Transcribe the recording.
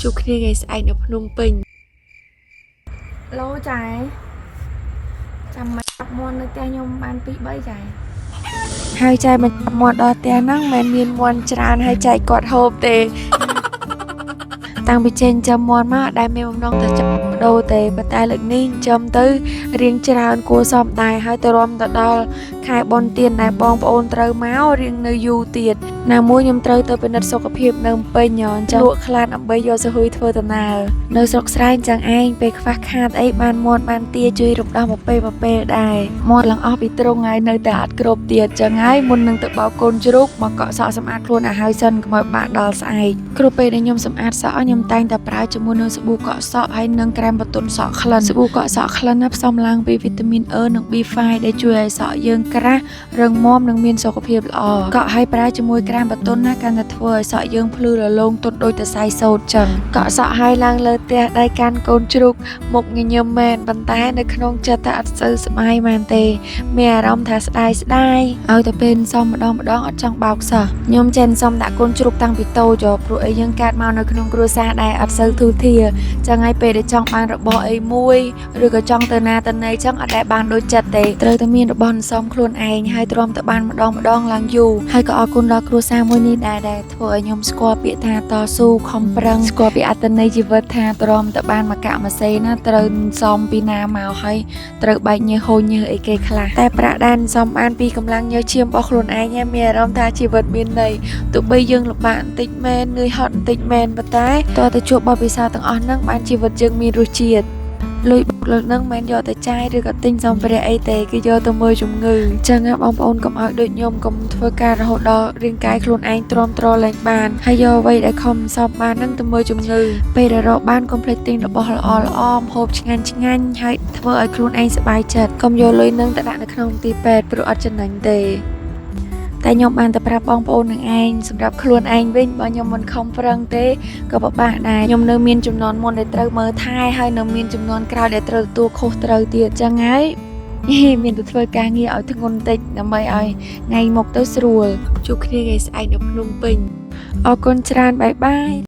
ជួបគ្នាថ្ងៃស្អែកនៅភ្នំពេញឡូចៃចាំមកចាប់មន់នៅផ្ទះខ្ញុំបាន2 3ចៃហើយចែមកចាប់មាត់ដល់ផ្ទះហ្នឹងមិនមានមាន់ច្រើនហើយចែកគាត់ហូបទេតាំងពីចេញចាំមាន់មកអត់ដែលមានបំណងទៅចាប់ដូរទេប៉ុន្តែលើកនេះចាំទៅរៀងច្រើនគួរសមដែរហើយទៅរំទៅដល់ខែបុណ្យទានដែលបងប្អូនត្រូវមករៀងនៅយូរទៀតណាមួយខ្ញុំត្រូវទៅពិនិត្យសុខភាពនៅភ្នំពេញអញ្ចឹងលក់ខ្លានដើម្បីយកសុហ៊ុយធ្វើដំណើរនៅស្រុកស្រែអញ្ចឹងឯងពេលខ្វះខាតអីបានមាន់បានទាជួយរំដោះមកពេលដែរមាត់ឡើងអស់ពីទ្រុងហើយនៅតែអត់គ្រប់ទៀតអញ្ចឹងហើយមុននឹងទៅបោកកូនជ្រូកមកកក់សក់សម្អាតខ្លួនឲ្យហើយសិនកុំឲ្យបាក់ដល់ស្អែកគ្រប់ពេលដែលខ្ញុំសម្អាតសក់ខ្ញុំតែងតែប្រើជាមួយនឹងសាប៊ូកក់សក់ហើយនឹងក្រែមបន្ទន់សក់ក្លិនសាប៊ូកក់សក់ក្លិនណាផ្សំឡើងពីវីតាមីន E និង B5 ដែលជួយឲ្យសក់យើងក្រាស់រឹងមាំនិងមានសុខភាពល្អកក់ឲ្យប្រើជាមួយក្រែមបន្ទន់ណាកាន់តែធ្វើឲ្យសក់យើងភ្លឺរលោងទន់ដូចតែសាយសូត្រចឹងកក់សក់ឲ្យឡើងលើផ្ទះដៃកាន់កូនជ្រូកមុខញញឹមមែនប៉ុន្តែនៅក្នុងចិត្តតែអត់សូវសប្បាយមែនទេមានអារម្មណ៍ថាស្ដាយឲ្យតែពេលសំម្ដងអត់ចង់បោកសោះខ្ញុំចេះសំដាក់កូនជ្រូកតាំងពីតូចព្រោះអីយើងកើតមកនៅក្នុងគ្រួសារដែលអត់សូវធូរធារចឹងហើយពេលដែលចង់បានរបស់អីមួយឬក៏ចង់ទៅណាទៅណីចឹងអត់ដែលបានដូចចិត្តទេត្រូវតែមានរបស់សំខ្លួនឯងហើយទ្រាំទៅបានម្ដងឡើងយូរហើយក៏អរគុណដល់គ្រួសារមួយនេះដែលធ្វើឲ្យខ្ញុំស្គាល់ពាក្យថាតស៊ូខំប្រឹងស្គាល់ពីអត្ថន័យជីវិតថាទ្រាំទៅបានមកកមកសេណាត្រូវសំពីណាមកហើយត្រូវបែកញើសហូរញើសអីគេខ្លះតែប្រាក់ដែលសំបានពីកម្លាំងញើសឈាមរបស់ខ្លួនឯងមានអារម្មណ៍ថាជីវិតមានន័យទោះបីយើងលំបាកបន្តិចមែននឿយហត់បន្តិចមែនប៉ុន្តែតើទៅជួបបទពិសោធន៍ទាំងអស់ហ្នឹងបានជីវិតយើងមានរសជាតិលុយបុកលើកហ្នឹងមិនយកទៅចាយឬក៏ទិញសម្ភារៈអីទេគឺយកទៅមើលជំងឺអញ្ចឹងបងប្អូនកុំឲ្យដូចខ្ញុំកុំធ្វើការរហូតដល់រាងកាយខ្លួនឯងទ្រាំទ្រលែងបានហើយយកអ្វីដែលខំសពបានហ្នឹងទៅមើលជំងឺពេលដែលរកបានកុំភ្លេចទិញរបស់ល្អម្ហូបឆ្ងាញ់ហើយធ្វើឲ្យខ្លួនឯងសប្បាយចិត្តកុំយកលុយហ្នឹងទៅដាក់នៅក្នុងទីពេទ្យព្រោះអត់ចំណេញទេតែខ្ញុំបានតែប្រាប់បងប្អូននឹងឯងសម្រាប់ខ្លួនឯងវិញបើខ្ញុំមិនខំប្រឹងទេក៏ពិបាកដែរខ្ញុំនៅមានចំនួនមុនដែលត្រូវមើលថែហើយនៅមានចំនួនក្រោយដែលត្រូវទទួលខុសត្រូវទៀតចឹងហើយមានទៅធ្វើការងារឲ្យធ្ងន់តិចដើម្បីឲ្យថ្ងៃមុខទៅស្រួលជួបគ្នាថ្ងៃស្អែកនៅភ្នំពេញអរគុណច្រើនបាយ